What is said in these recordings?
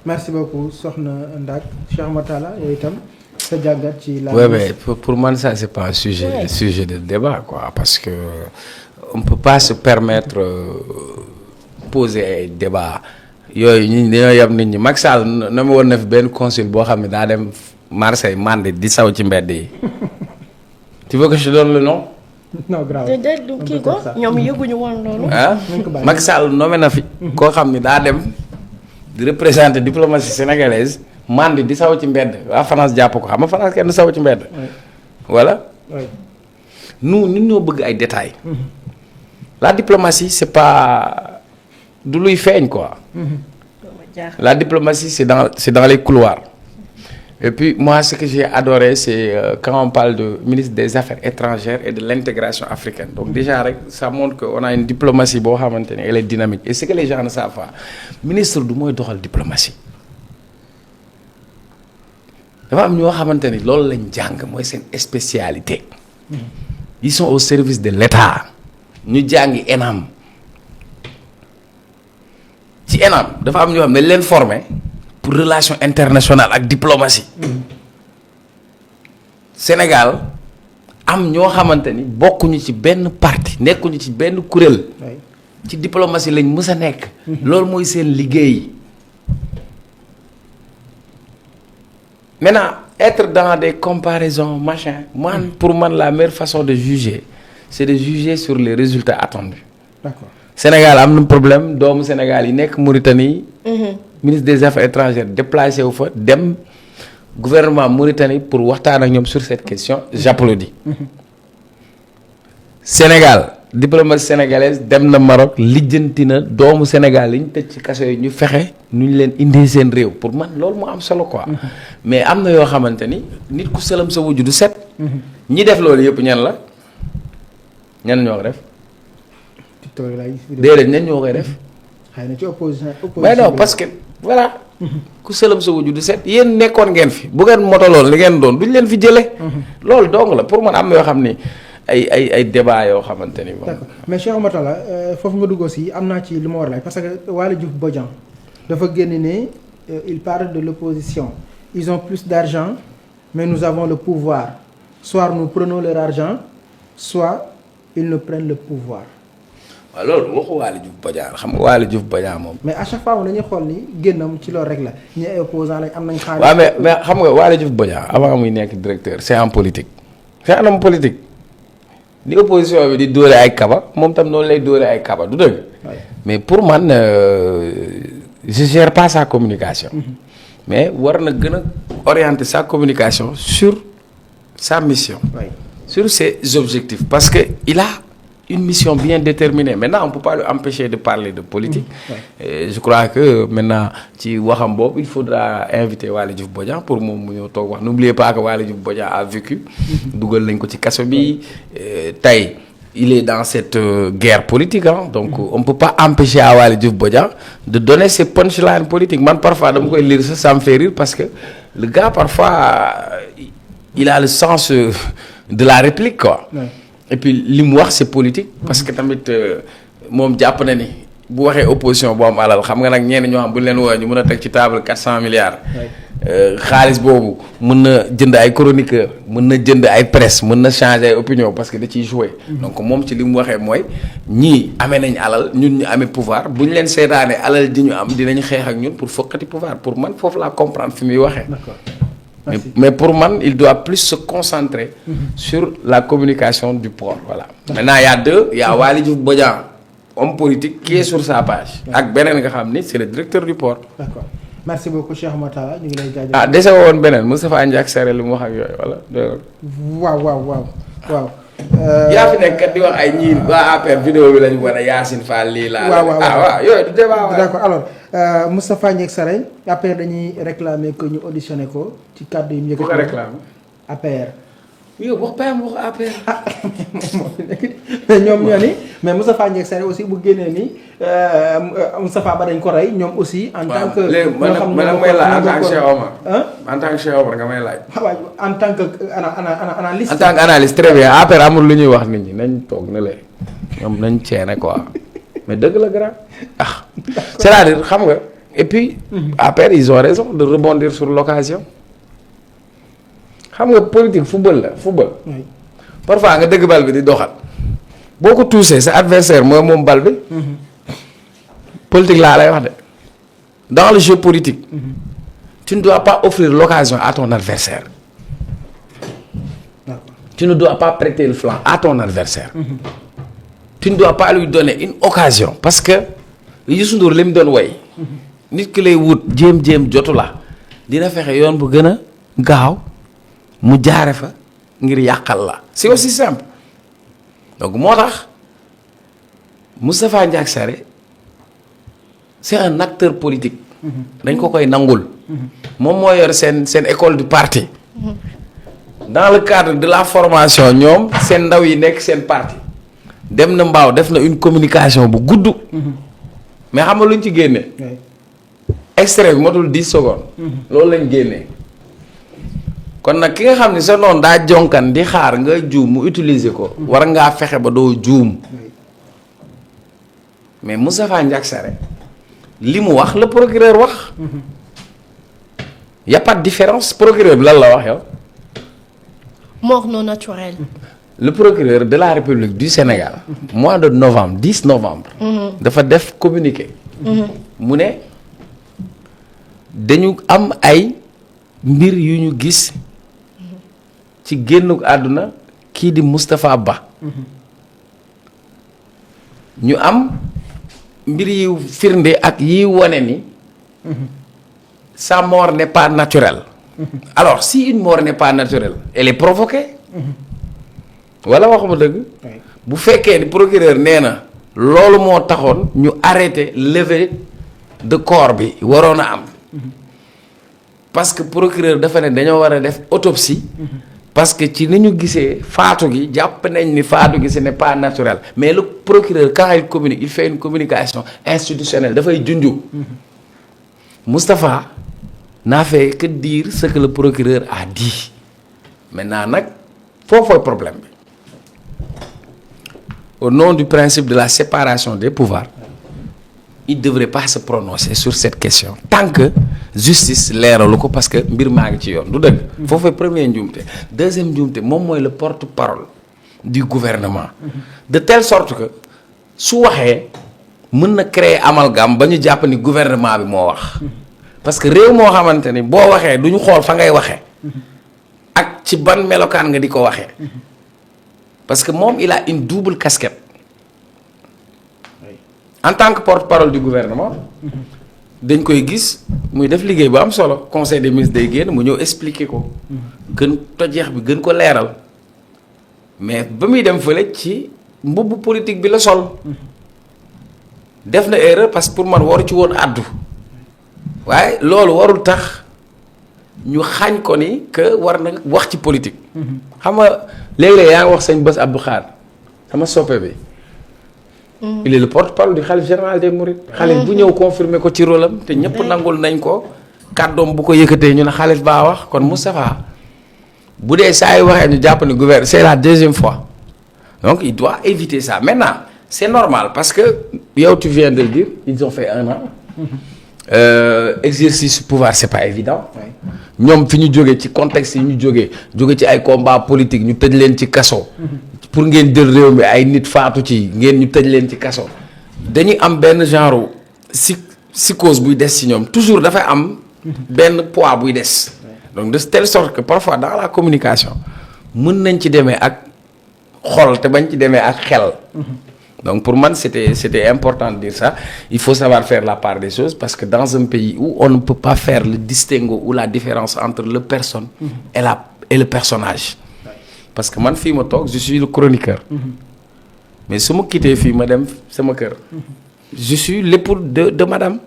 merci beaucoup soxna Ndak Cheikh Matala yooyu itam sa jàngat ci la. oui mais pour man ça c'est pas un sujet de débat quoi parce que on peut pas se permettre poser ay débat yooyu ñi dañoo yab nit ñi Macky Sall na ma woon na fi benn consul boo xam ne daa dem Marseille mandi di saw ci mbedd yi tu veux que je donne le nom. non grave déedéet du kii ko ñoom yëguñu woon loolu. ah Macky Sall nommé na fi. koo xam ni daa dem di représenter diplomatie sénégalaise mandi di saw ci mbedd waa France jàpp ko xam nga France kenn du saw ci mbedd. voilà. nous ñun ñoo bëgg ay détails. la diplomatie c'est pas du luy feeñ quoi. la diplomatie c'est dans les couloirs. Et puis moi ce que j'ai adoré c'est quand on parle de ministre des Affaires étrangères et de l'intégration africaine donc déjà rek ça montre que on a une diplomatie boo xamante ne elle est dynamique et ce que les gens ne savent pas ministre du mooy doxal diplomatie dafa am ñoo xamante ni loolu lañ jàng mooy seen spécialité ils sont au service de l'État ñu jàngi ENAM ci ENAM dafa am ñoo xam ne leen formé pour relation internationale ak diplomatie Sénégal am ñoo xamante ni bokkuñu ci benn parti nekkuñu ci benn kuréel ci diplomatie lañ mës a nekk loolu mooy seen liggéey maintenant être dans des comparaisons machin pour man la meilleure façon de juger c'est de juger sur les résultats attendus. D'accord. Sénégal am na problème doomu Sénégal yi nekk Mauritanie. Ministre des Affaires étrangères déplacé wu fa dem gouvernement Mauritanie pour waxtaan ak ñoom sur cette question j'applaudis. Sénégal diplomatie sénégalaise dem na Maroc lijjanti na doomu Sénégal yi ñu tëj ci kaso yi ñu fexe nu ñu leen indee seen réew pour man loolu moo am solo quoi. mais am na yoo xamante ni nit ku sëlam sa wujju du set. ñi def loolu yëpp ñan la ñan ñoo ko def. déedéet ñan ñoo koy def. xëy na ci opposition mais non parce que voilà. ku sëlam sa wujju du set yéen nekkoon ngeen fi bu ngeen motoloon li ngeen doon duñ leen fi jëlee. loolu dong la pour man am na yoo xam ni ay débat yoo xamante ni. d'accord mais Cheikh Matala foofu nga dugg aussi am naa ci li ma war a laaj parce que Waly Diouf Bodian dafa génn ne il parle de l'opposition ils ont plus d'argent mais nous avons le pouvoir soit nous prenons leur argent soit ils nous prennent le pouvoir. waaw loolu waxu Waly Diouf Bodian xam nga Waly Diouf Bodian moom. mais à chaque fois dañuy xool ni génnam ci loolu rek la ñi ay opposants lañ am nañ xaalis. waaw mais xam nga Waly Diouf Bodian avant muy nekk directeur c'est en politique c'est un homme politique ni opposition bi di dóore ay kaba moom tam noonu lay dóore ay kaba du dëgg. mais pour man je gère pas sa communication. mais war na gën a orienter sa communication sur sa mission. sur ses objectifs parce que il a une mission bien déterminée maintenant on peut pas lui empêcher de parler de politique. Et je crois que maintenant ci waxam boobu il faudra inviter Waly Diouf Bodian pour moom mu ñëw toog wax n'oubliez pas que Waly Diouf Bodian a vécu. dugal nañ ko ci kaso bi tey il est dans cette guerre politique donc on peut pas empêcher à Waly Diouf Bodian de donner ses punchlines politiques man parfois dama koy lire ça me fait rire parce que le gars parfois il a le sens de la réplique quoi. Et puis li mu wax c'est politique parce que tamit moom jàpp na ni bu waxee opposition boo am alal xam nga nag ñenn ñoo xam bu leen woowee ñu mën a teg ci table 400 milliards. xaalis boobu mën na jënd ay chroniqueurs mën na jënd ay presse mën na changer ay opinion parce que da ciy jouer. donc moom ci li mu waxee mooy ñii amee nañ alal ñun ñu amee pouvoir bu ñu leen seetaanee alal di ñu am dinañ xeex ak ñun pour foqati pouvoir pour man foofu laa comprendre fi muy waxee. Mais pour man il doit plus se concentrer sur la communication du port voilà. Maintenant il y a Waly Diouf Bodian homme politique qui est sur sa page. ak beneen nga xam ni c'est le directeur du port. D'accord merci beaucoup Cheikh Matala ñu ngi lay jaajëfal. dese woon beneen Moustapha Ndiack Sare li mu wax ak yooyu wala. waaw. yaa fi nekk kat di wax ay ñii waa APR vidéo bi lañu wane Yacine Fall lii laa. waaw yooyu du débat. d'accord alors Moustapha Ndiack Sare APR dañuy réclamer que ñu auditionné ko ci kàddu yi mu yëkkati. bu ko réclamer. APR. yow wax PAM wax APR. mais ñoom ñoo ni mais Moustapha Ndiack Sare aussi bu génnee ni Moustapha Ba dañ ko rey ñoom aussi. en tant que léegi man may laaj en tant que Cheikh Omar. en tant que Cheikh Omar nga may laaj. waaw en tant que analyste. en tant que analyste très bien APR amul lu ñuy wax nit ñi nañ toog ne leen ñoom nañ ceene quoi mais dëgg la grand c'est-à-dire xam nga et puis après ils ont raison de rebondir sur l'occasion xam nga politique football la football parfois nga dëgg bal bi di doxal boo ko touché sa adversaire mooy moom bal bi politique laa lay wax de dans le jeu politique tu ne dois pas offrir l'occasion à ton adversaire tu ne dois pas prêter le flanc à ton adversaire tu ne dois pas lui donner une occasion parce que Youssou Ndour li mu doon way nit ki lay wut jéem jotu la dina fexe yoon bu gën a gaaw mu jaare fa ngir yàqal la c'est aussi simple donc moo tax Moustapha Ndiack Sarré c'est un acteur politique dañ ko koy nangul moom moo yor seen école du parti dans le cadre de la formation ñoom seen ndaw yi nekk seen parti dem na mbaaw def na une communication bu gudd mais xam nga luñ ci génne extrait bi matul 10 secondes loolu lañ génnee kon nag ki nga xam ne sa noonu daa jonkan di xaar nga juum mu utiliser ko war ngaa fexe ba doo juum mais Moustapha Ndiack Sarré li mu wax le procureur wax y a pas de différence procureur bi lan la wax yow mort non naturelle. le procureur de la République du Sénégal mois de novembre 10 novembre dafa def communiqué mu ne dañu am ay mbir yu ñu gis ci génnuk àdduna kii di Moustapha Ba ñu am mbir yi firnde ak yi wone ni sa mort n'est pas naturelle alors si une mort n'est pas naturelle elle est provoquée wala waxuma dëgg bu fekkee ni procureur nee na loolu moo taxoon ñu arrêté levée de corps bi waroon a am parce que procureur dafa ne dañoo war a def autopsie parce que ci ni ñu gisee faatu gi jàpp nañ ni faatu gi ce n'est pas naturel mais le procureur quand il communique il fait une communication institutionnelle dafay junju Moustapha n'a fait que dire ce que le procureur a dit maintenant nag foofooy problème bi au nom du principe de la séparation des pouvoirs il devrait pas se prononcer sur cette question tant que justice leeralu ko parce que mbir maa ngi ci yoon du dëgg foofooy premier njuumte deuxième njuumte moom mooy le porte-parole du gouvernement de telle sorte que su waxee mën na créer amalgame ba ñu jàpp ni gouvernement bi moo wax parce que réew moo xamante ni boo waxee du ñu xool fa ngay waxee ak ci ban melokaan nga di ko waxee parce que moom il a une double casquette en tant que porte-parole du gouvernement dañ koy gis muy def liggéey bu am solo conseil des ministres day génn mu ñëw expliquer ko gën tojeex bi gën ko leeral mais ba muy dem fële ci mbubb politique bi la sol def na erreur parce que pour man waru ci woon àddu waaye loolu warul tax ñu xañ ko ni que war na wax ci politique xam nga léeg-léeg yaa ngi wax sëñ Bass Abdou Khadre sama soppe bi il est le porte-parole du khalife général des mourides xalif bu ñëw confirmer ko ci rôle am te ñëpp nangul nañ ko kàddoom bu ko yëkkatee ñu ne xalif baa wax kon Moustapha bu dee saa yu waxee ñu jàpp ni gouvernement c'est la deuxième fois donc il doit éviter ça maintenant c'est normal parce que yow tu viens de le dire ils ont fait 1 an exercice pouvoir c'est pas évident ñoom fi ñu jógee ci contexte yi ñu jóge ci ay combat politique ñu tëj leen ci kaso pour ngeen jël réew mi ay nit faatu ci ngeen ñu tëj leen ci kaso dañuy am benn genre psychose buy des ci ñoom toujours dafay am benn poids buy des donc de telle sorte que parfois dans la communication mën nañ ci demee ak xol te bañ ci demee ak xel donc pour moi c'était important de dire ça il faut savoir faire la part des choses parce que dans un pays où on ne peut pas faire le distinguo ou la différence entre le personne et le personnage parce que man fii ma toog je suis le chroniqueur mais su ma quitté fii ma dem sama kër je suis l'époux de madame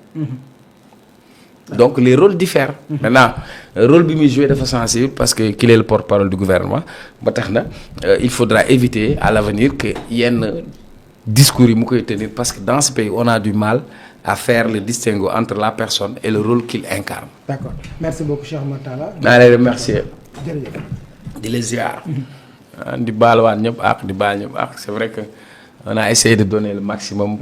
donc les rôles diffèrent maintenant rôle bi muy joué dafa sensible parce que qu'il est le porte-parole du gouvernement ba tax na il faudra éviter à l'avenir que yenn discours yi mu koy tenir parce que dans ce pays on a du mal à faire le distinguo entre la personne et le rôle qu'il incarne. D'accord merci beaucoup Cheikh Oumar Talla. maa ngi lay remercier. jërëjëf. di la ziar. di baaluwaat ñëpp ak di baal ñëpp ak c'est vrai que on a essayé de donner le maximum.